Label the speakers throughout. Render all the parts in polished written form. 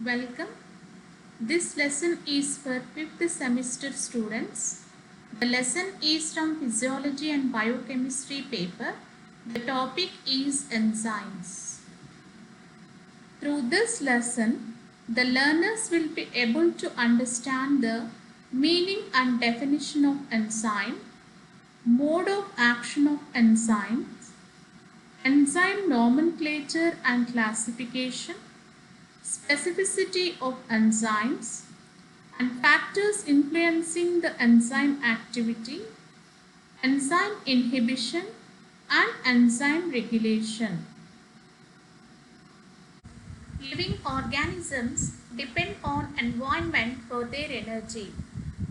Speaker 1: Welcome. This lesson is for 5th semester students. The lesson is from Physiology and Biochemistry paper. The topic is enzymes. Through this lesson, the learners will be able to understand the meaning and definition of enzyme, mode of action of enzymes, enzyme nomenclature and classification, specificity of enzymes, and factors influencing the enzyme activity, enzyme inhibition, and enzyme regulation. Living organisms depend on environment for their energy.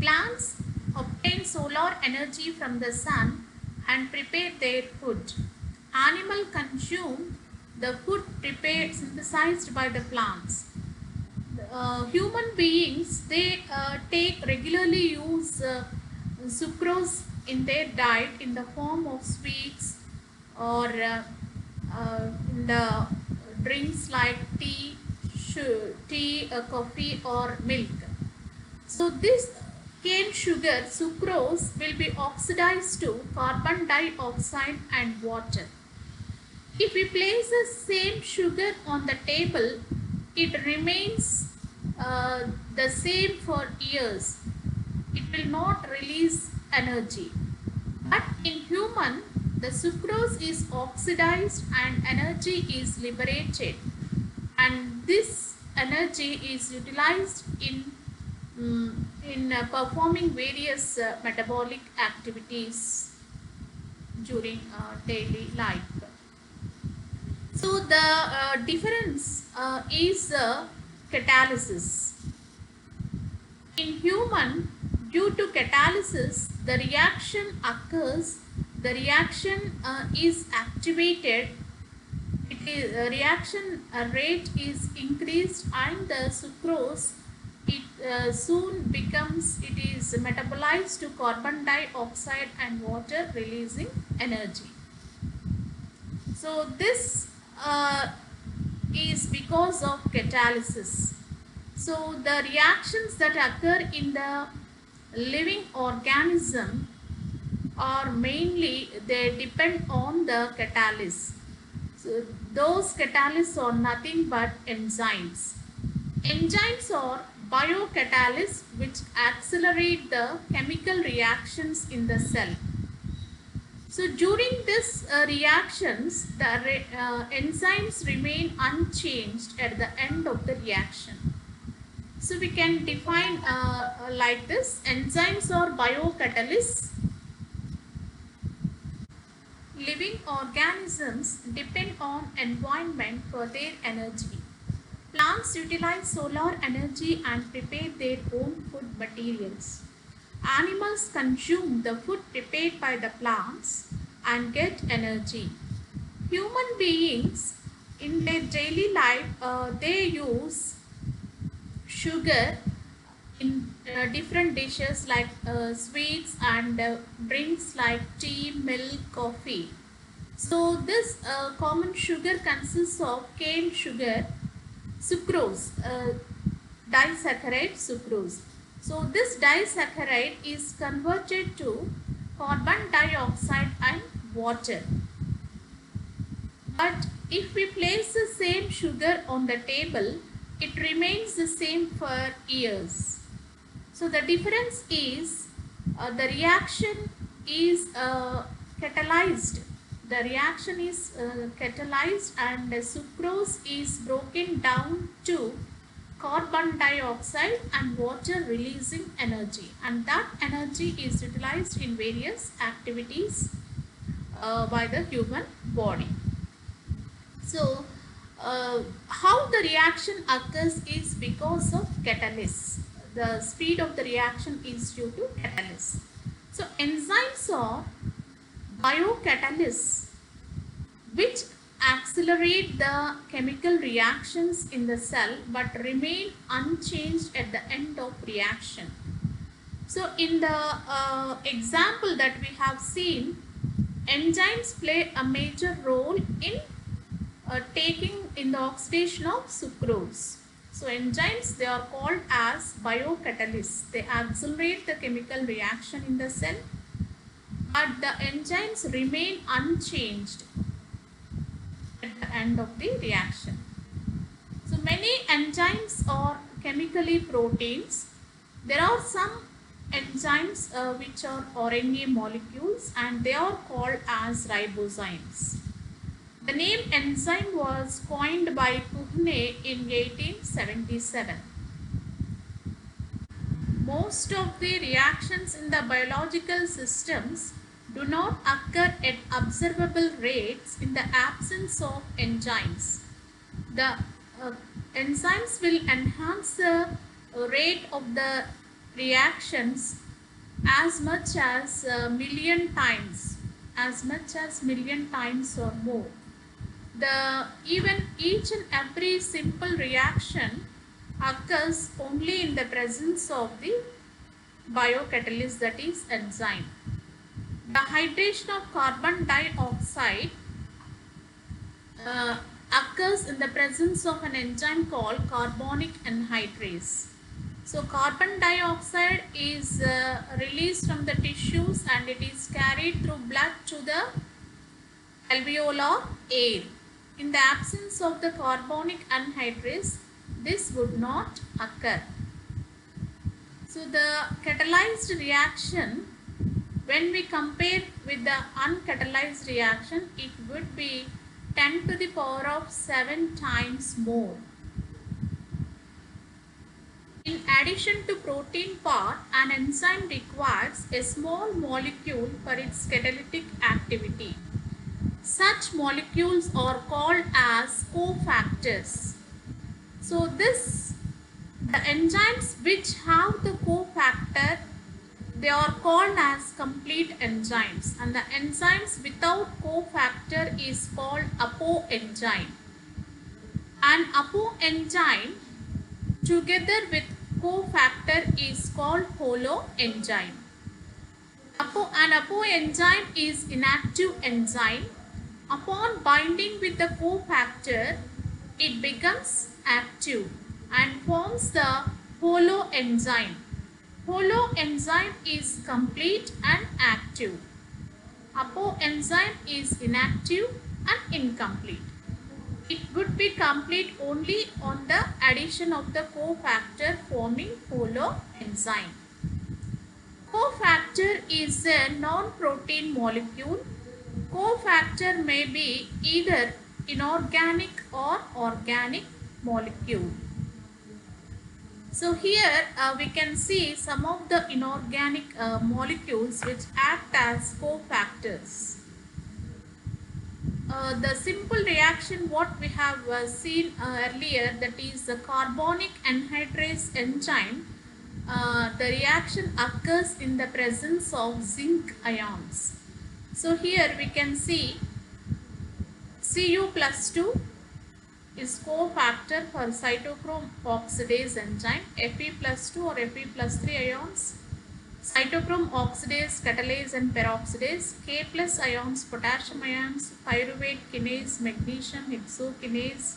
Speaker 1: Plants obtain solar energy from the sun and prepare their food. Animals consume the food prepared synthesized by the plants. Human beings take regularly use sucrose in their diet in the form of sweets or in the drinks like tea, coffee or milk. So this cane sugar sucrose will be oxidized to carbon dioxide and water. If we place the same sugar on the table, it remains the same for years. It will not release energy. But in human, the sucrose is oxidized and energy is liberated. And this energy is utilized in performing various metabolic activities during daily life. So the difference is catalysis. In human, due to catalysis, the reaction occurs. The reaction is activated. Reaction rate is increased, and the sucrose soon becomes metabolized to carbon dioxide and water, releasing energy. So this is because of catalysis. So the reactions that occur in the living organism are mainly, they depend on the catalyst. So those catalysts are nothing but enzymes. Enzymes are biocatalysts which accelerate the chemical reactions in the cell. So during this reactions, the enzymes remain unchanged at the end of the reaction. So we can define like this: enzymes are biocatalysts. Living organisms depend on environment for their energy. Plants utilize solar energy and prepare their own food materials. Animals consume the food prepared by the plants and get energy. Human beings in their daily life, they use sugar in different dishes like sweets and drinks like tea, milk, coffee. So this common sugar consists of cane sugar, sucrose, disaccharide sucrose. So this disaccharide is converted to carbon dioxide and water. But if we place the same sugar on the table, it remains the same for years. So the difference is the reaction is catalyzed. The reaction is catalyzed, and the sucrose is broken down to carbon dioxide and water, releasing energy, and that energy is utilized in various activities by the human body. So how the reaction occurs is because of catalyst. The speed of the reaction is due to catalyst. So enzymes are biocatalysts which accelerate the chemical reactions in the cell but remain unchanged at the end of reaction. So in the example that we have seen, enzymes play a major role in taking in the oxidation of sucrose. So enzymes, they are called as biocatalysts. They accelerate the chemical reaction in the cell, but the enzymes remain unchanged at the end of the reaction. So many enzymes are chemically proteins. There are some enzymes which are RNA molecules, and they are called as ribozymes. The name enzyme was coined by Kuhne in 1877. Most of the reactions in the biological systems do not occur at observable rates in the absence of enzymes. The enzymes will enhance the rate of the reactions as much as million times or more. Even each and every simple reaction occurs only in the presence of the biocatalyst, that is enzyme. The hydration of carbon dioxide occurs in the presence of an enzyme called carbonic anhydrase. So carbon dioxide is released from the tissues and it is carried through blood to the alveolar air. In the absence of the carbonic anhydrase, this would not occur. So the catalyzed reaction, when we compare with the uncatalyzed reaction, it would be 10 to the power of 7 times more. In addition to protein part, an enzyme requires a small molecule for its catalytic activity. Such molecules are called as cofactors. So the enzymes which have the cofactor, they are called as complete enzymes, and the enzymes without cofactor is called apoenzyme. An apoenzyme together with cofactor is called holoenzyme. An apoenzyme is inactive enzyme. Upon binding with the cofactor, it becomes active and forms the holoenzyme. Holoenzyme is complete and active. Apoenzyme is inactive and incomplete. It would be complete only on the addition of the cofactor forming holoenzyme. Cofactor is a non-protein molecule. Cofactor may be either inorganic or organic molecule. So here we can see some of the inorganic molecules which act as cofactors. The simple reaction what we have seen earlier, that is the carbonic anhydrase enzyme, the reaction occurs in the presence of zinc ions. So here we can see Cu plus 2 is cofactor for cytochrome oxidase enzyme, Fe plus 2 or Fe plus 3 ions, cytochrome oxidase, catalase and peroxidase, K plus ions, potassium ions, pyruvate kinase, magnesium hexokinase,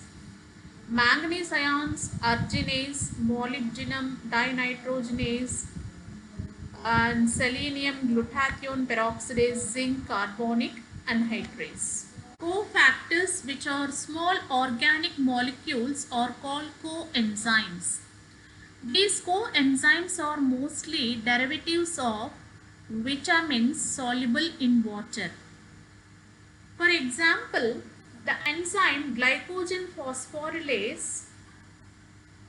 Speaker 1: manganese ions, arginase, molybdenum dinitrogenase, and selenium glutathione peroxidase, zinc carbonic anhydrase. Cofactors, which are small organic molecules, are called coenzymes. These coenzymes are mostly derivatives of vitamins soluble in water. For example, the enzyme glycogen phosphorylase,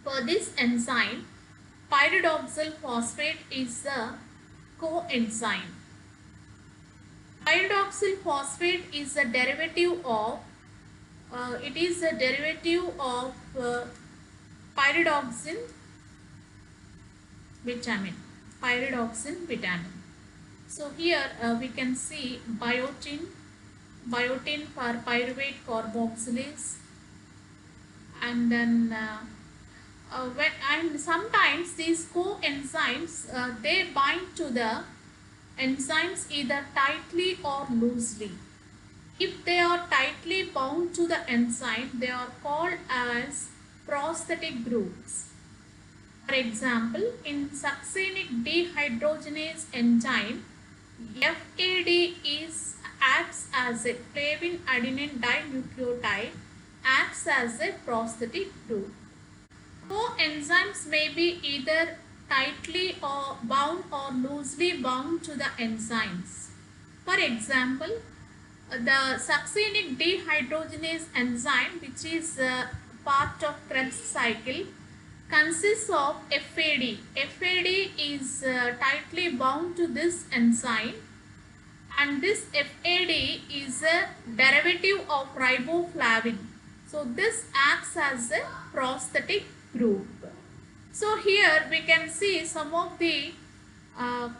Speaker 1: for this enzyme, pyridoxal phosphate is a coenzyme. Pyridoxal phosphate is a derivative of pyridoxine vitamin. So here we can see biotin for pyruvate carboxylase, and then sometimes these coenzymes they bind to the enzymes either tightly or loosely. If they are tightly bound to the enzyme, they are called as prosthetic groups. For example, in succinic dehydrogenase enzyme, acts as a flavin adenine dinucleotide, acts as a prosthetic group. Coenzymes may be either tightly or bound or loosely bound to the enzymes. For example, the succinic dehydrogenase enzyme, which is part of Krebs cycle, consists of FAD. FAD is tightly bound to this enzyme, and this FAD is a derivative of riboflavin. So this acts as a prosthetic group. So here we can see some of the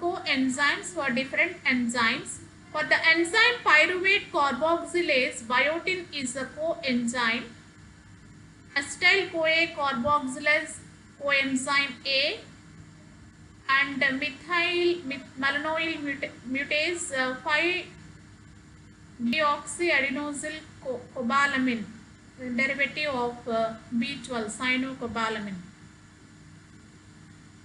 Speaker 1: coenzymes for different enzymes. For the enzyme pyruvate carboxylase, biotin is a coenzyme. Acetyl-CoA carboxylase coenzyme A, and methyl-malonyl mutase 5-deoxyadenosyl cobalamin, derivative of B12 cyanocobalamin.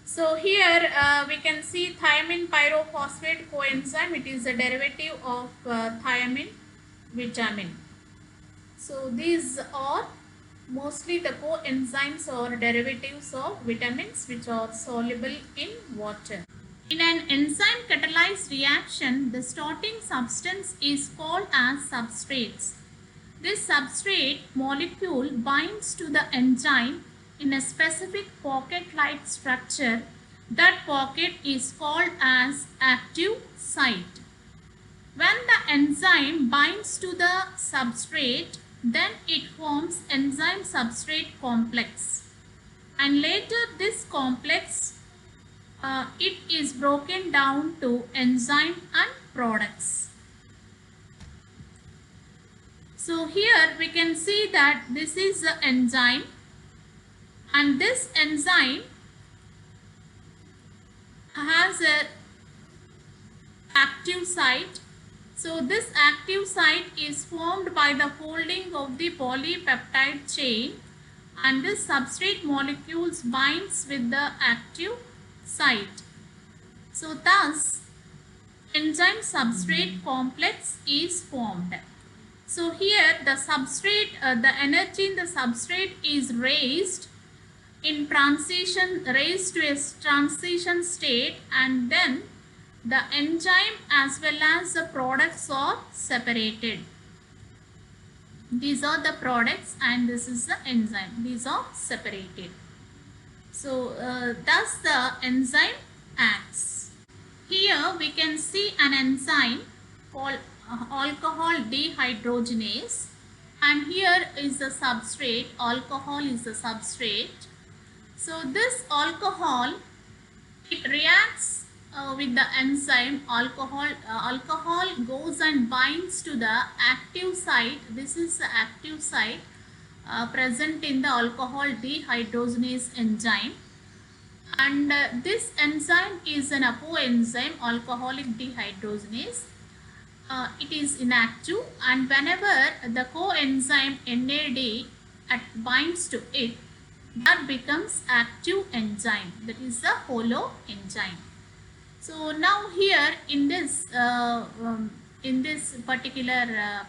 Speaker 1: So here we can see thiamine pyrophosphate coenzyme. It is a derivative of thiamine vitamin. So these are mostly the coenzymes or derivatives of vitamins which are soluble in water. In an enzyme catalyzed reaction, the starting substance is called as substrates. This substrate molecule binds to the enzyme in a specific pocket-like structure. That pocket is called as active site. When the enzyme binds to the substrate, then it forms enzyme substrate complex, and later this complex it is broken down to enzyme and products. So here we can see that this is the enzyme, and this enzyme has a active site. So this active site is formed by the folding of the polypeptide chain, and this substrate molecules binds with the active site. So thus enzyme substrate complex is formed. So here the substrate, the energy in the substrate is raised to a transition state, and then the enzyme as well as the products are separated. These are the products and this is the enzyme. These are separated. So thus the enzyme acts. Here we can see an enzyme called alcohol dehydrogenase, and here is the substrate. Alcohol is the substrate. So this alcohol, it reacts with the enzyme. Alcohol goes and binds to the active site. This is the active site present in the alcohol dehydrogenase enzyme, and this enzyme is an apoenzyme, alcoholic dehydrogenase. It is inactive, and whenever the coenzyme NAD binds to it, that becomes active enzyme, that is the holo enzyme. So now here in this particular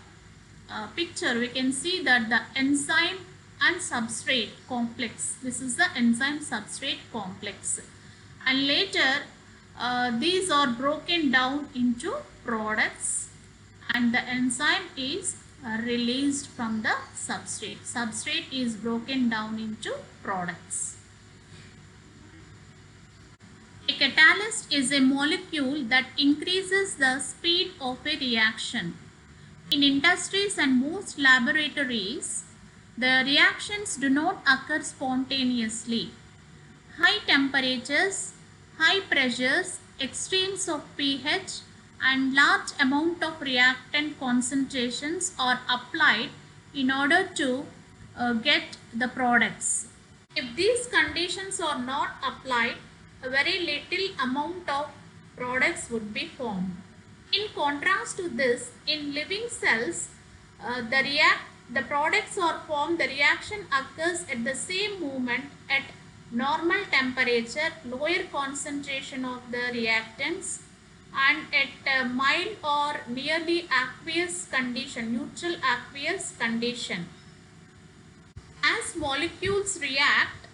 Speaker 1: picture, we can see that the enzyme and substrate complex, this is the enzyme substrate complex, and later these are broken down into products, and the enzyme is released from the substrate. Substrate is broken down into products. A catalyst is a molecule that increases the speed of a reaction. In industries and most laboratories, the reactions do not occur spontaneously. High temperatures, high pressures, extremes of pH, and large amount of reactant concentrations are applied in order to get the products. If these conditions are not applied, a very little amount of products would be formed. In contrast to this, in living cells, the products are formed, the reaction occurs at the same moment at normal temperature, lower concentration of the reactants, and at a mild or nearly aqueous condition, neutral aqueous condition. As molecules react,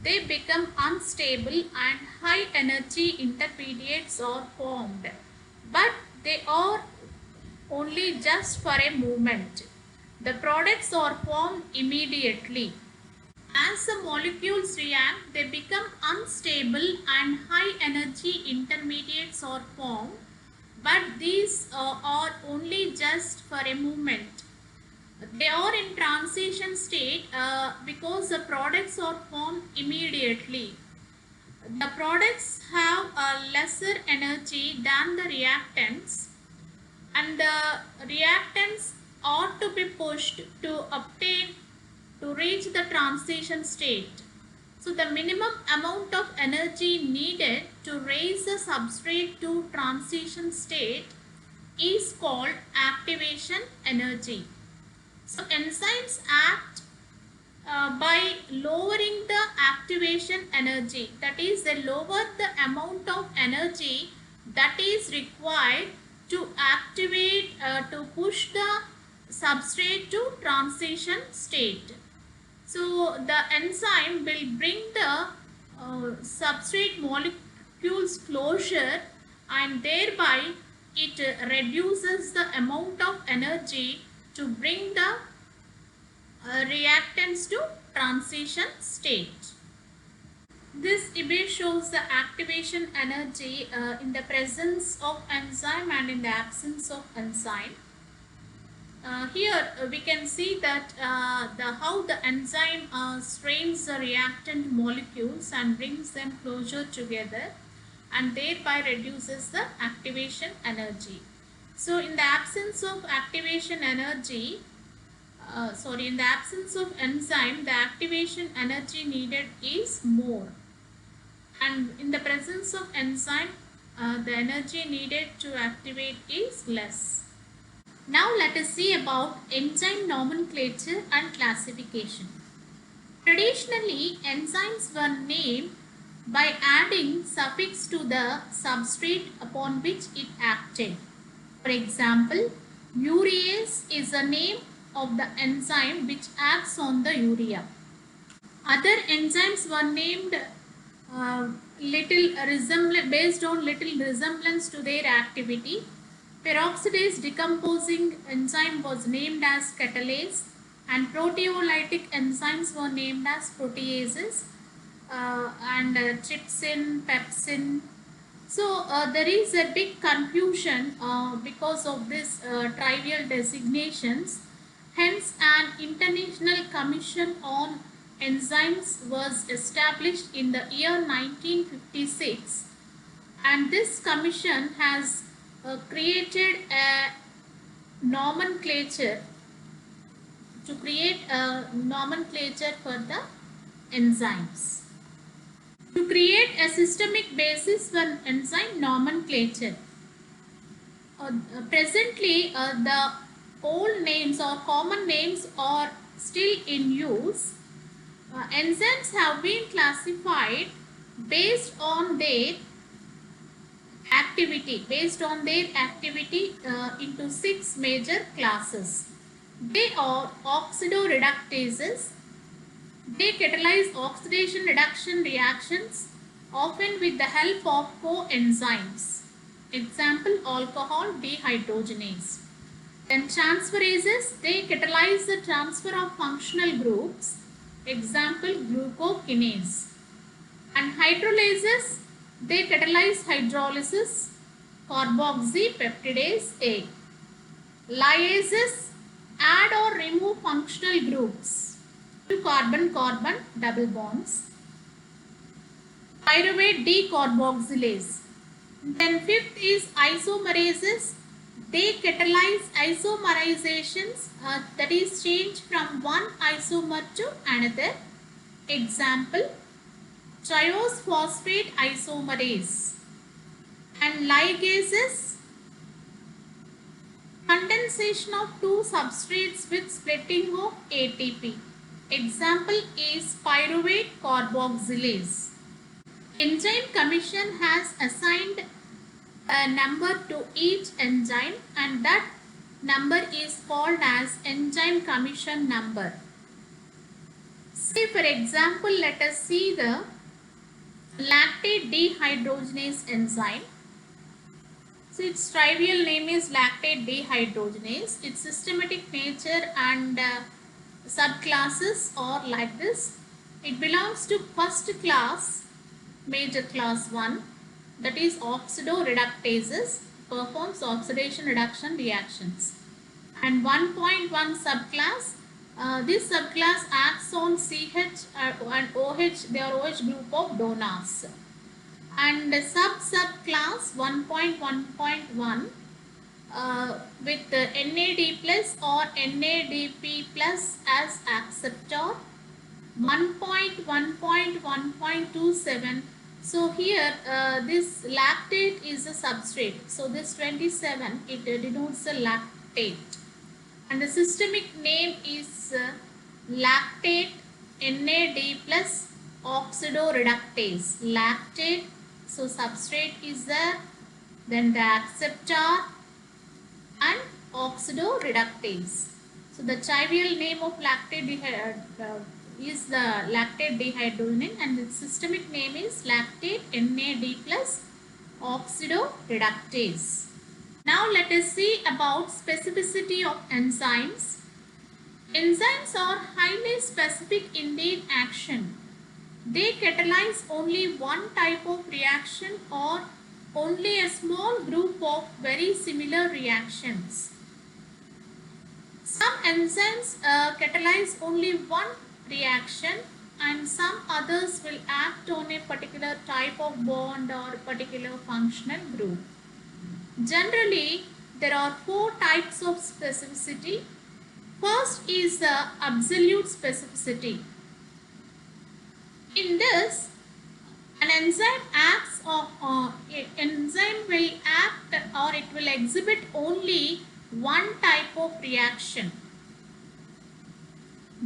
Speaker 1: they become unstable and high energy intermediates are formed, but they are only just for a moment. The products are formed immediately. As the molecules react, they become unstable and high energy intermediates are formed, but these are only just for a moment. They are in transition state because the products are formed immediately. The products have a lesser energy than the reactants, and the reactants ought to be pushed to reach the transition state. So the minimum amount of energy needed to raise the substrate to transition state is called activation energy. So enzymes act by lowering the activation energy, that is, they lower the amount of energy that is required to activate, to push the substrate to transition state. So the enzyme will bring the substrate molecules closure, and thereby it reduces the amount of energy to bring the reactants to transition state. This image shows the activation energy in the presence of enzyme and in the absence of enzyme. Here we can see that how the enzyme strains the reactant molecules and brings them closer together, and thereby reduces the activation energy. So in the absence of activation energy, in the absence of enzyme, the activation energy needed is more, and in the presence of enzyme, the energy needed to activate is less. Now let us see about enzyme nomenclature and classification. Traditionally, enzymes were named by adding suffix to the substrate upon which it acted. For example, urease is the name of the enzyme which acts on the urea. Other enzymes were named based on little resemblance to their activity. Peroxidase decomposing enzyme was named as catalase, and proteolytic enzymes were named as proteases, and trypsin, pepsin. So there is a big confusion because of this trivial designations. Hence, an international commission on enzymes was established in the year 1956, and this commission has created a nomenclature to create a nomenclature for the enzymes. To create a systemic basis for enzyme nomenclature. Presently, the old names or common names are still in use. Enzymes have been classified based on their activity into 6 major classes. They are oxidoreductases. They catalyze oxidation reduction reactions, often with the help of coenzymes. Example, alcohol dehydrogenase. Then transferases, they catalyze the transfer of functional groups. Example, glucokinase. And hydrolases, they catalyze hydrolysis, carboxypeptidase A. Lyases add or remove functional groups to carbon-carbon double bonds. Pyruvate decarboxylase. Then fifth is isomerases. They catalyze isomerizations, that is change from one isomer to another. Example, triose phosphate isomerase. And ligases Condensation of two substrates with splitting of ATP. Example is pyruvate carboxylase. Enzyme Commission has assigned a number to each enzyme, and that number is called as Enzyme Commission number. Say for example, let us see the lactate dehydrogenase enzyme. So its trivial name is lactate dehydrogenase. Its systematic nature and subclasses are like this. It belongs to first class, major class 1, that is oxidoreductases, performs oxidation reduction reactions. And 1.1 subclass, this subclass acts on CH and OH, they are OH group of donors. And subclass 1.1.1 with NAD plus or NADP plus as acceptor. 1.1.1.27. So here this lactate is a substrate. So this 27, it denotes a lactate. And the systemic name is lactate NAD plus oxidoreductase. Lactate. So substrate is there, then the acceptor and oxidoreductase. So the trivial name of lactate is the lactate dehydrogenase, and its systemic name is lactate NAD plus oxidoreductase. Now let us see about specificity of enzymes. Enzymes are highly specific in their action. They catalyze only one type of reaction or only a small group of very similar reactions. Some enzymes catalyze only one reaction, and some others will act on a particular type of bond or particular functional group. Generally, there are 4 types of specificity. First is the absolute specificity. In this, an enzyme acts enzyme will act or it will exhibit only one type of reaction.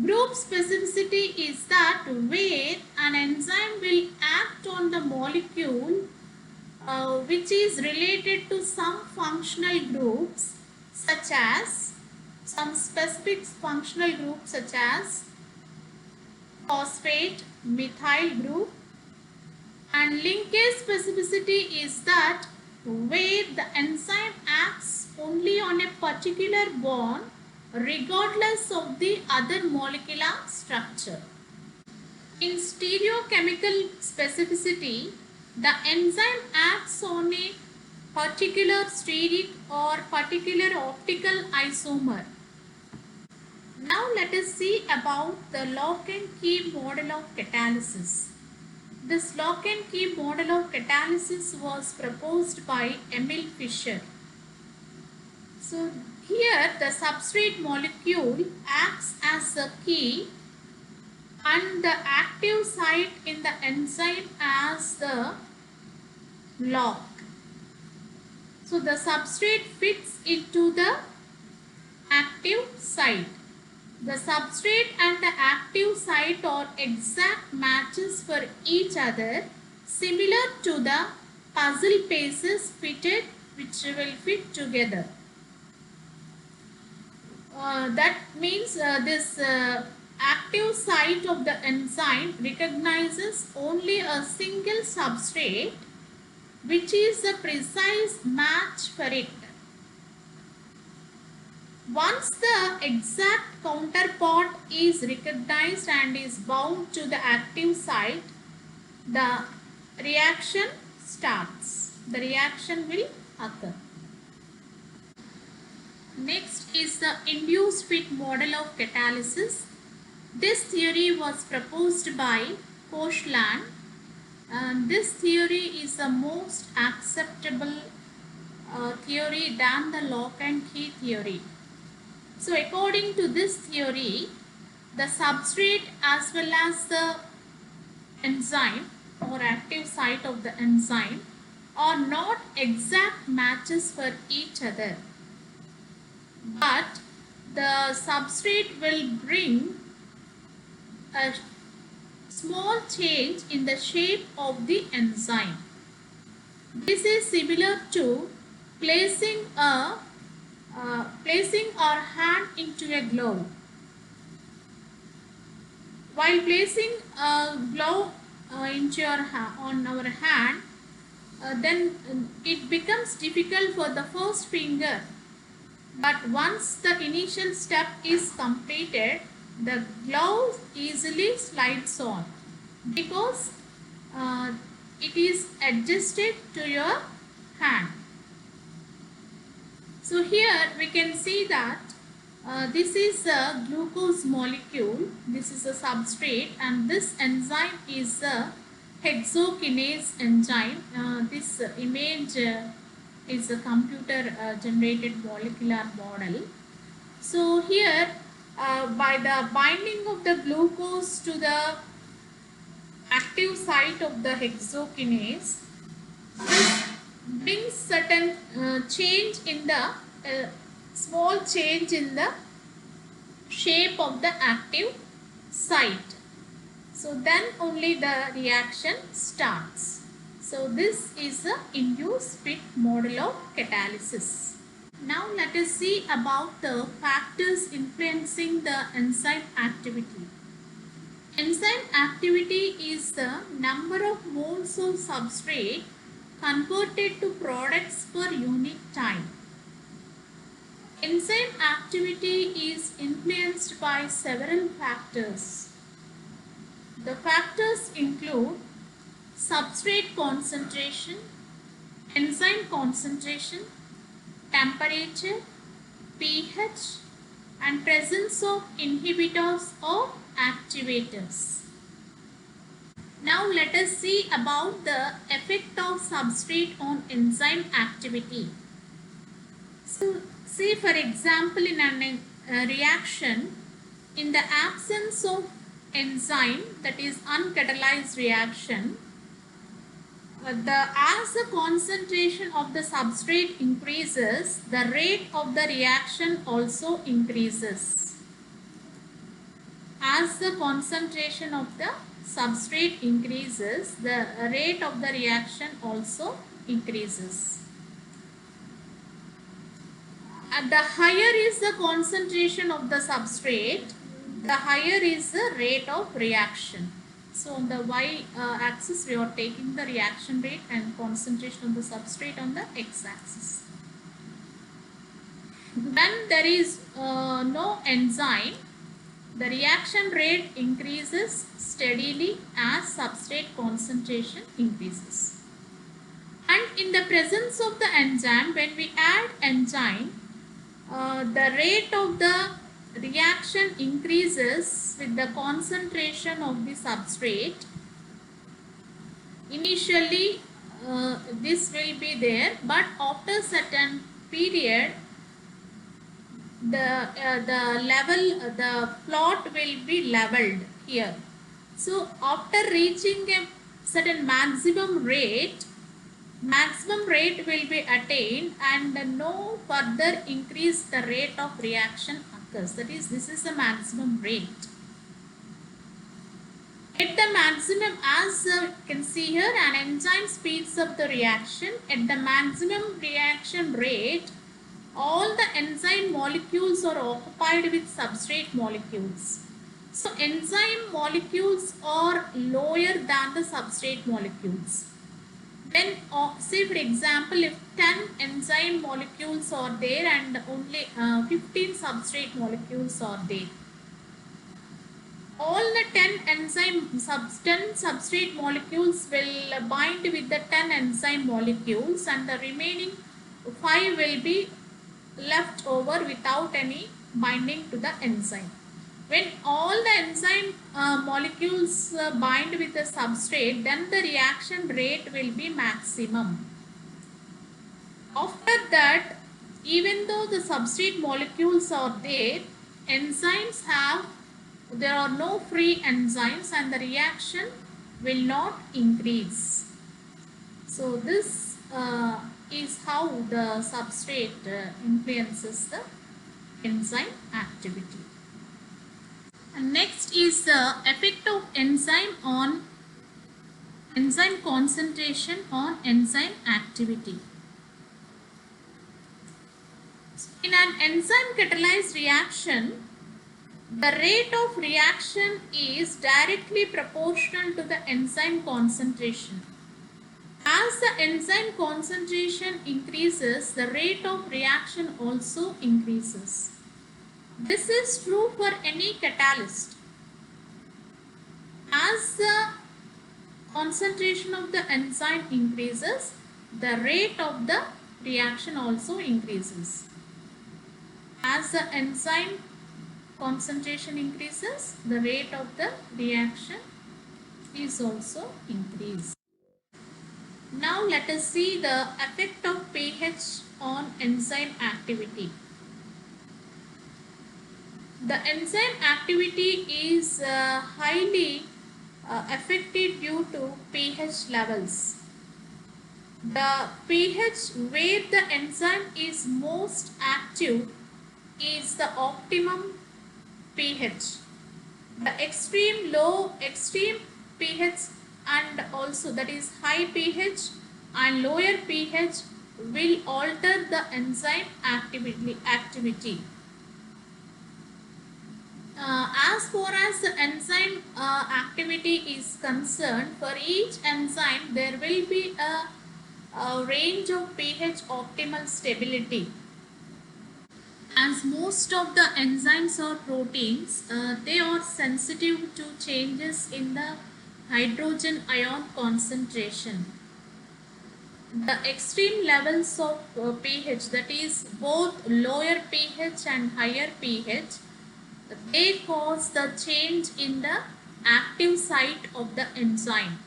Speaker 1: Group specificity is that where an enzyme will act on the molecule which is related to some functional groups, such as some specific functional groups such as phosphate, methyl group. And linkage specificity is that where the enzyme acts only on a particular bond regardless of the other molecular structure. In stereochemical specificity, the enzyme acts on a particular steric or particular optical isomer. Now let us see about the lock and key model of catalysis. This lock and key model of catalysis was proposed by Emil Fischer. So here the substrate molecule acts as a key and the active site in the enzyme as the lock. So the substrate fits into the active site. The substrate and the active site are exact matches for each other, similar to the puzzle pieces fitted which will fit together. That means this active site of the enzyme recognizes only a single substrate which is a precise match for it. Once the exact counterpart is recognized and is bound to the active site, the reaction starts. The reaction will occur. Next is the induced fit model of catalysis. This theory was proposed by Koshland. This theory is the most acceptable theory than the lock and key theory. So according to this theory, the substrate as well as the enzyme or active site of the enzyme are not exact matches for each other. but the substrate will bring a small change in the shape of the enzyme. This is similar to placing our hand into a glove. While placing a glove into on our hand, then it becomes difficult for the first finger. But once the initial step is completed, the glove easily slides on because uh, it is adjusted to your hand. So here we can see that this is a glucose molecule, this is a substrate, and this enzyme is a hexokinase enzyme. This image is a computer generated molecular model. So here by the binding of the glucose to the active site of the hexokinase, this brings certain change in the small change in the shape of the active site. So then only the reaction starts. So this is the induced Pitt model of catalysis. Now let us see about the factors influencing the enzyme activity. Enzyme activity is the number of moles of substrate converted to products per unit time. Enzyme activity is influenced by several factors. The factors include substrate concentration, enzyme concentration, temperature, pH, and presence of inhibitors or activators. Now let us see about the effect of substrate on enzyme activity. So say for example in a reaction, in the absence of enzyme, that is uncatalyzed reaction, as the concentration of the substrate increases, the rate of the reaction also increases. As the concentration of the substrate increases, the rate of the reaction also increases. The higher is the concentration of the substrate, the higher is the rate of reaction. So on the y-axis we are taking the reaction rate and concentration of the substrate on the x-axis. When there is no enzyme, the reaction rate increases steadily as substrate concentration increases. And in the presence of the enzyme, when we add enzyme, the rate of the reaction increases with the concentration of the substrate. Initially this will be there, but after certain period the plot will be leveled here. So after reaching a certain maximum rate will be attained and no further increase the rate of reaction occurs. That is, this is the maximum rate. At the maximum, as you can see here, an enzyme speeds up the reaction. At the maximum reaction rate, all the enzyme molecules are occupied with substrate molecules. So enzyme molecules are lower than the substrate molecules. When say for example, if 10 enzyme molecules are there and only 15 substrate molecules are there, all the 10 substrate molecules will bind with the 10 enzyme molecules and the remaining 5 will be left over without any binding to the enzyme. When all the enzyme molecules bind with the substrate, then the reaction rate will be maximum. After that, even though the substrate molecules are there, there are no free enzymes and the reaction will not increase. So this is how the substrate influences the enzyme activity. And next is the effect of enzyme concentration on enzyme activity. In an enzyme catalyzed reaction, the rate of reaction is directly proportional to the enzyme concentration. As the enzyme concentration increases, the rate of reaction also increases. This is true for any catalyst. As the concentration of the enzyme increases, the rate of the reaction also increases. As the enzyme concentration increases, the rate of the reaction is also increased. Now let us see the effect of pH on enzyme activity. The enzyme activity is highly affected due to pH levels. The pH where the enzyme is most active is the optimum pH. The extreme pH and also that is high pH and lower pH will alter the enzyme activity. As far as the enzyme activity is concerned, for each enzyme there will be a range of pH optimal stability. As most of the enzymes or proteins, they are sensitive to changes in the hydrogen ion concentration. The extreme levels of pH, that is both lower pH and higher pH, they cause the change in the active site of the enzyme.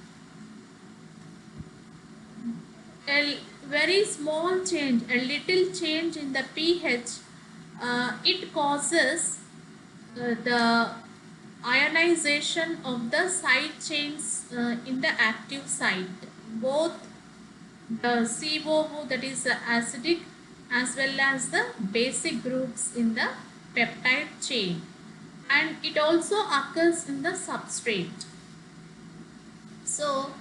Speaker 1: A very small change, a little change in the pH, it causes the ionization of the side chains in the active site, both the COO, that is the acidic, as well as the basic groups in the peptide chain, and it also occurs in the substrate. So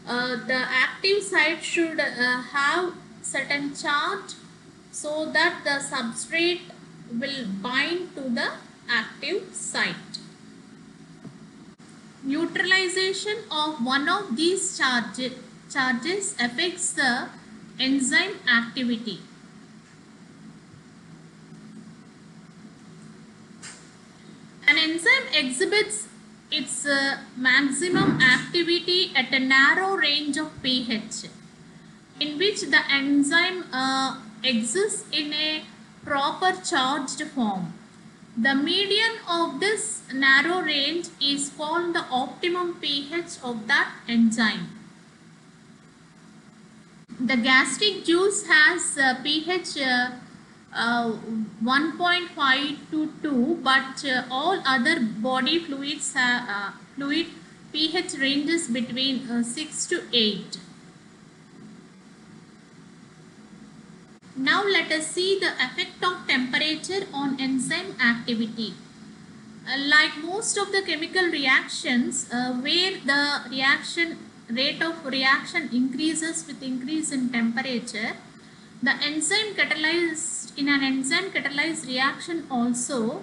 Speaker 1: the active site should have certain charge so that the substrate will bind to the active site. Neutralization of one of these charges affects the enzyme activity. An enzyme exhibits its maximum activity at a narrow range of pH, in which the enzyme exists in a proper charged form. The median of this narrow range is called the optimum pH of that enzyme. The gastric juice has pH 1.5 to 2, but all other body fluids have fluid pH ranges between 6 to 8. Now let us see the effect of temperature on enzyme activity. Like most of the chemical reactions, where the rate of reaction increases with increase in temperature, the enzyme catalyzed in an enzyme catalyzed reaction also,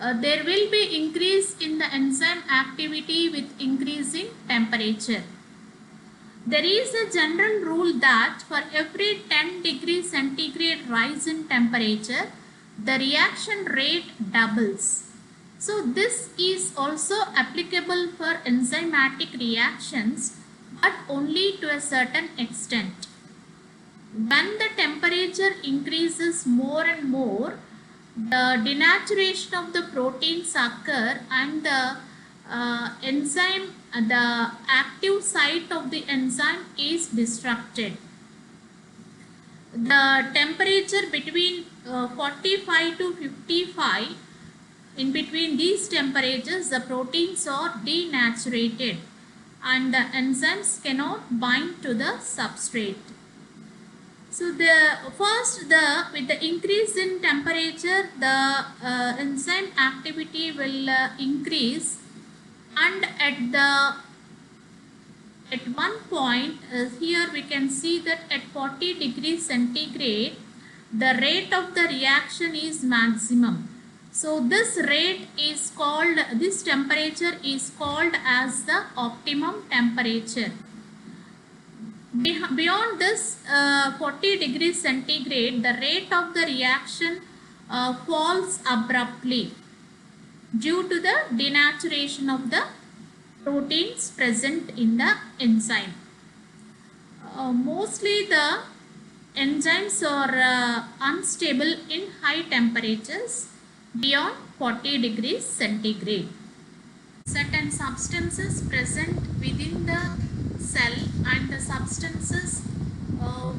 Speaker 1: there will be increase in the enzyme activity with increasing temperature. There is a general rule that for every 10 degrees centigrade rise in temperature, the reaction rate doubles. So this is also applicable for enzymatic reactions, but only to a certain extent. When the temperature increases more and more, the denaturation of the proteins occur and the the active site of the enzyme is disrupted. The temperature between 45 to 55, in between these temperatures, the proteins are denaturated and the enzymes cannot bind to the substrate. So with the increase in temperature, the enzyme activity will increase, and at one point here we can see that at 40 degrees centigrade the rate of the reaction is maximum. So this temperature is called as the optimum temperature. Beyond this 40 degrees centigrade, the rate of the reaction falls abruptly due to the denaturation of the proteins present in the enzyme. Mostly the enzymes are unstable in high temperatures beyond 40 degrees centigrade. Certain substances present within the cell and the substances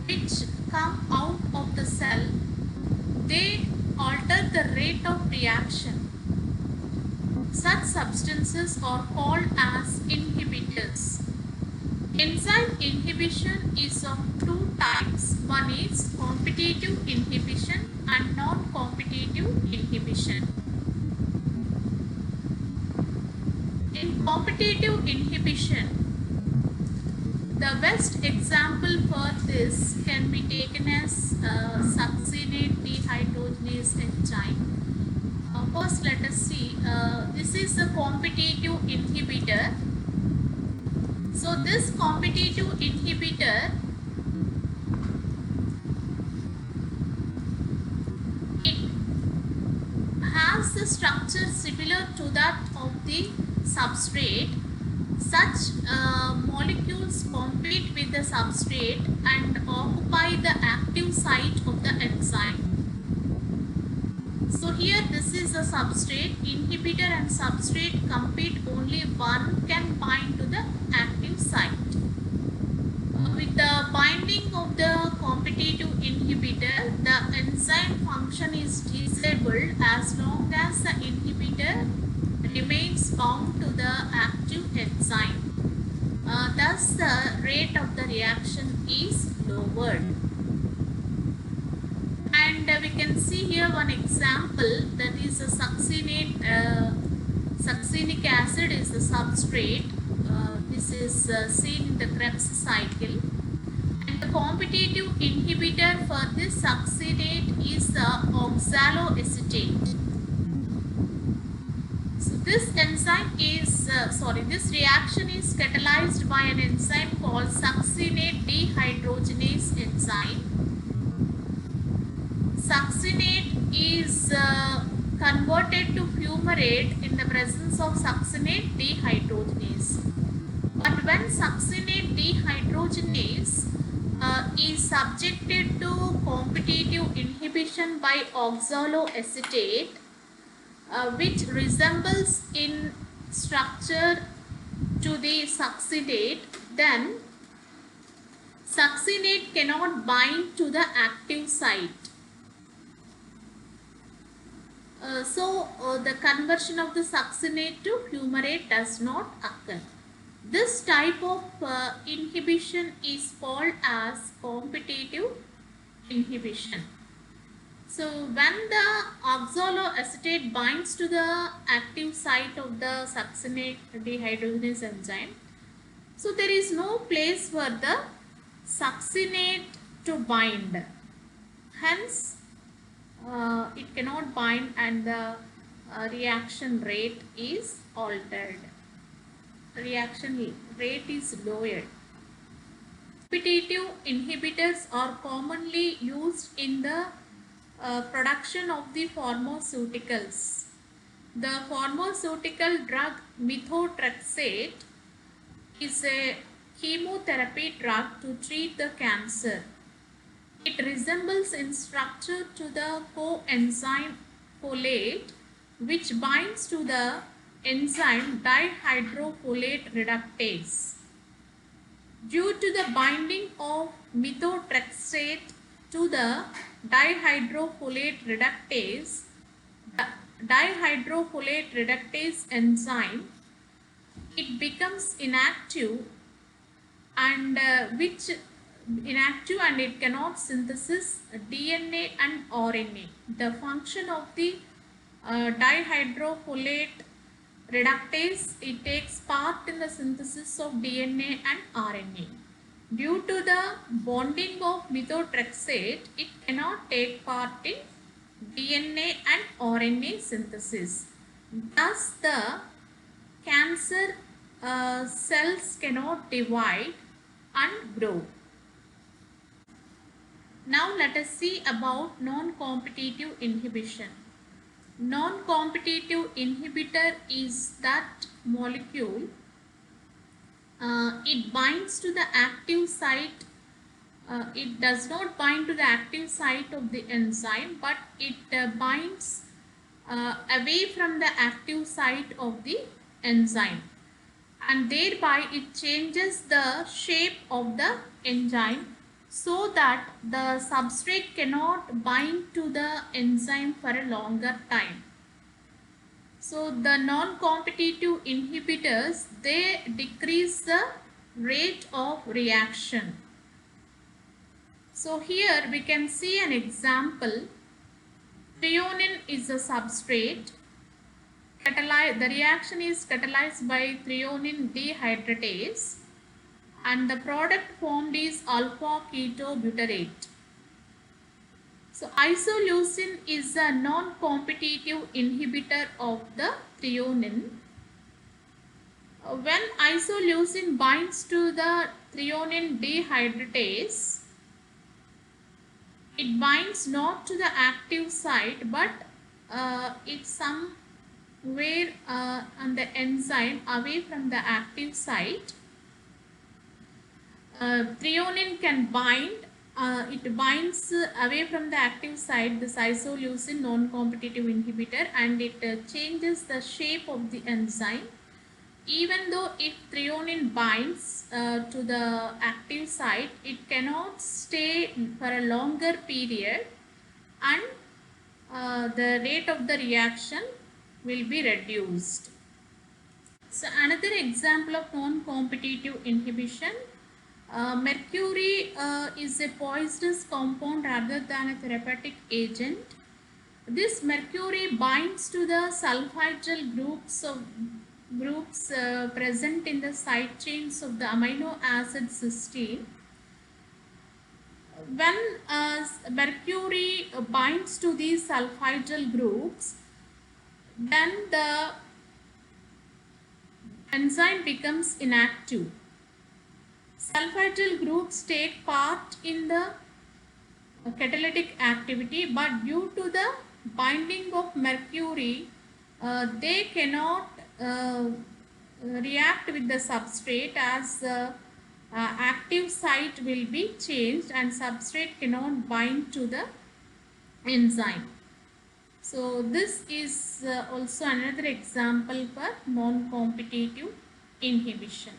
Speaker 1: which come out of the cell, they alter the rate of reaction. Such substances are called as inhibitors. Enzyme inhibition is of two types. One is competitive inhibition and non-competitive inhibition. In competitive inhibition, the best example for this can be taken as succinate dehydrogenase enzyme. First, let us see. This is a competitive inhibitor. So this competitive inhibitor, it has the structure similar to that of the substrate. Such molecules compete with the substrate and occupy the active site of the enzyme. So here this is a substrate. Inhibitor and substrate compete, only one can bind to the active site. With the binding of the competitive inhibitor, the enzyme function is disabled as long as the inhibitor remains bound to the active enzyme. Thus the rate of the reaction is lowered. And we can see here one example, that is a succinate. Succinic acid is the substrate. This is seen in the Krebs cycle. And the competitive inhibitor for this succinate is the oxaloacetate. So this enzyme is, this reaction is catalyzed by an enzyme called succinate dehydrogenase enzyme. Succinate is converted to fumarate in the presence of succinate dehydrogenase. But when succinate dehydrogenase is subjected to competitive inhibition by oxaloacetate, which resembles in structure to the succinate, then succinate cannot bind to the active site. The conversion of the succinate to fumarate does not occur. This type of inhibition is called as competitive inhibition. So when the oxaloacetate binds to the active site of the succinate dehydrogenase enzyme, so there is no place for the succinate to bind. Hence, it cannot bind and the reaction rate is altered. Reaction rate is lowered. Competitive inhibitors are commonly used in the production of the pharmaceuticals. The pharmaceutical drug methotrexate is a chemotherapy drug to treat the cancer. It resembles in structure to the coenzyme folate, which binds to the enzyme dihydrofolate reductase. Due to the binding of methotrexate to the dihydrofolate reductase, the dihydrofolate reductase enzyme, it becomes inactive, and inactive and it cannot synthesis DNA and RNA. The function of the dihydrofolate reductase, it takes part in the synthesis of DNA and RNA. Due to the bonding of methotrexate, it cannot take part in DNA and RNA synthesis. Thus, the cancer cells cannot divide and grow. Now let us see about non-competitive inhibition. Non-competitive inhibitor is that molecule, it binds to the active site. It does not bind to the active site of the enzyme, but it binds away from the active site of the enzyme, and thereby it changes the shape of the enzyme so that the substrate cannot bind to the enzyme for a longer time. So the non-competitive inhibitors, they decrease the rate of reaction. So here we can see an example. Threonine is a substrate. The reaction is catalyzed by threonine dehydratase, and the product formed is alpha ketobutyrate. So isoleucine is a non-competitive inhibitor of the threonine. When isoleucine binds to the threonine dehydratase, it binds not to the active site, but it's somewhere on the enzyme away from the active site. Threonine can bind, it binds away from the active site, this isoleucine non-competitive inhibitor, and it changes the shape of the enzyme. Even though if threonine binds to the active site, it cannot stay for a longer period, and the rate of the reaction will be reduced. So another example of non-competitive inhibition, mercury is a poisonous compound rather than a therapeutic agent. This mercury binds to the sulfhydryl groups present in the side chains of the amino acid cysteine. When mercury binds to these sulfhydryl groups, then the enzyme becomes inactive. Sulfhydryl groups take part in the catalytic activity, but due to the binding of mercury, they cannot react with the substrate, as active site will be changed and substrate cannot bind to the enzyme. So this is also another example for non-competitive inhibition.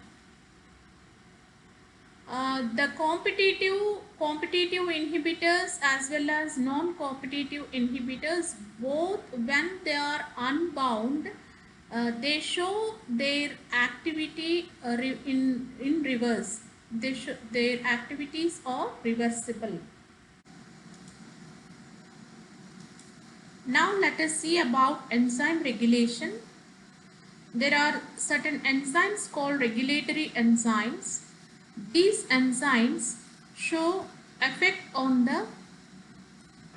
Speaker 1: The competitive inhibitors as well as non-competitive inhibitors, both when they are unbound, they show their activity in reverse. Their activities are reversible. Now let us see about enzyme regulation. There are certain enzymes called regulatory enzymes. These enzymes show effect on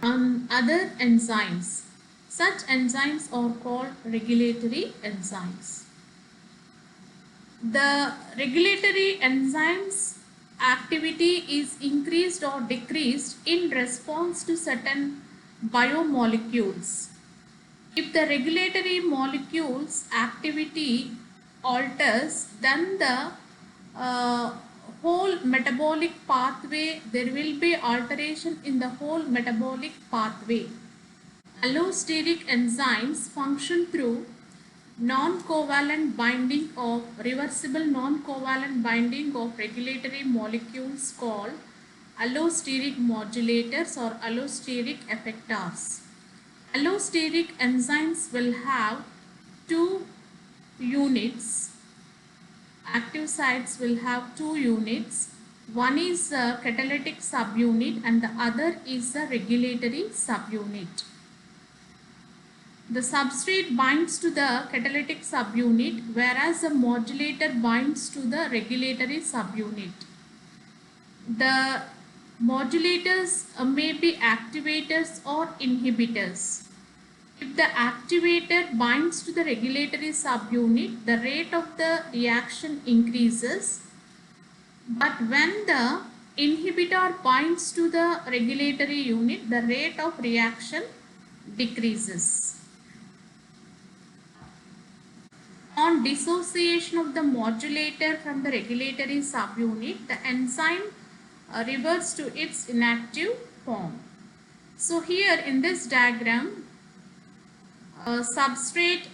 Speaker 1: other enzymes. Such enzymes are called regulatory enzymes. The regulatory enzymes activity is increased or decreased in response to certain biomolecules. If the regulatory molecules activity alters, then the whole metabolic pathway, there will be alteration in the whole metabolic pathway. Allosteric enzymes function through non-covalent binding of reversible non-covalent binding of regulatory molecules called allosteric modulators or allosteric effectors. Allosteric enzymes will have two units. Active sites will have two units. One is a catalytic subunit and the other is a regulatory subunit. The substrate binds to the catalytic subunit, whereas the modulator binds to the regulatory subunit. The modulators may be activators or inhibitors. If the activator binds to the regulatory subunit, the rate of the reaction increases. But when the inhibitor binds to the regulatory unit, the rate of reaction decreases. On dissociation of the modulator from the regulatory subunit, the enzyme reverts to its inactive form. So here in this diagram, substrate,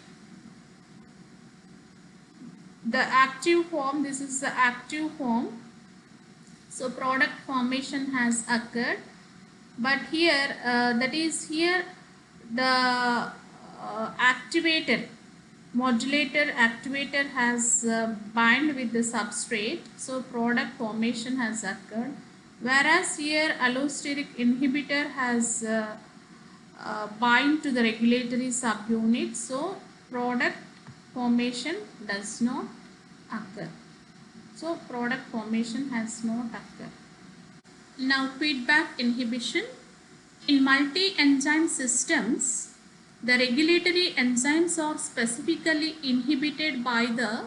Speaker 1: the active form, this is the active form. So product formation has occurred, but here that is here the activator, modulator activator has bind with the substrate, so product formation has occurred, whereas here allosteric inhibitor has bind to the regulatory subunit, so product formation does not occur. So product formation has not occurred. Now feedback inhibition. In multi-enzyme systems, the regulatory enzymes are specifically inhibited by the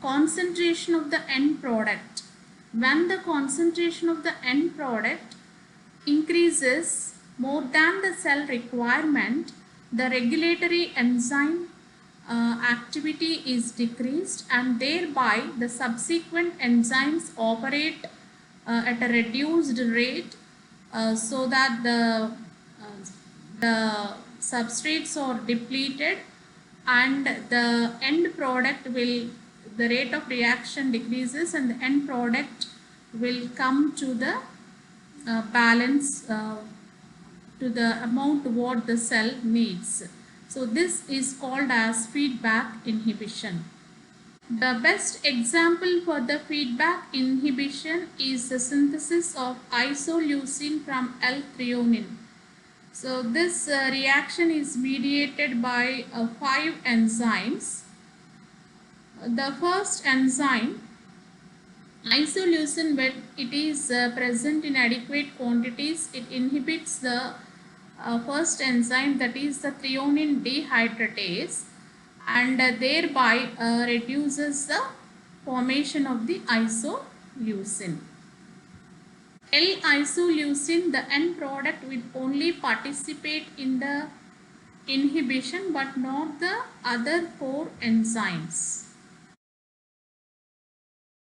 Speaker 1: concentration of the end product. When the concentration of the end product increases more than the cell requirement, the regulatory enzyme activity is decreased, and thereby the subsequent enzymes operate at a reduced rate, so that the substrates are depleted and the end product will, the rate of reaction decreases and the end product will come to the balance, to the amount what the cell needs. So this is called as feedback inhibition. The best example for the feedback inhibition is the synthesis of isoleucine from L-threonine. So this reaction is mediated by 5 enzymes. The first enzyme, isoleucine, when it is present in adequate quantities, it inhibits the first enzyme, that is the threonine dehydratase, and thereby reduces the formation of the isoleucine. L-isoleucine, the end product will only participate in the inhibition but not the other 4 enzymes.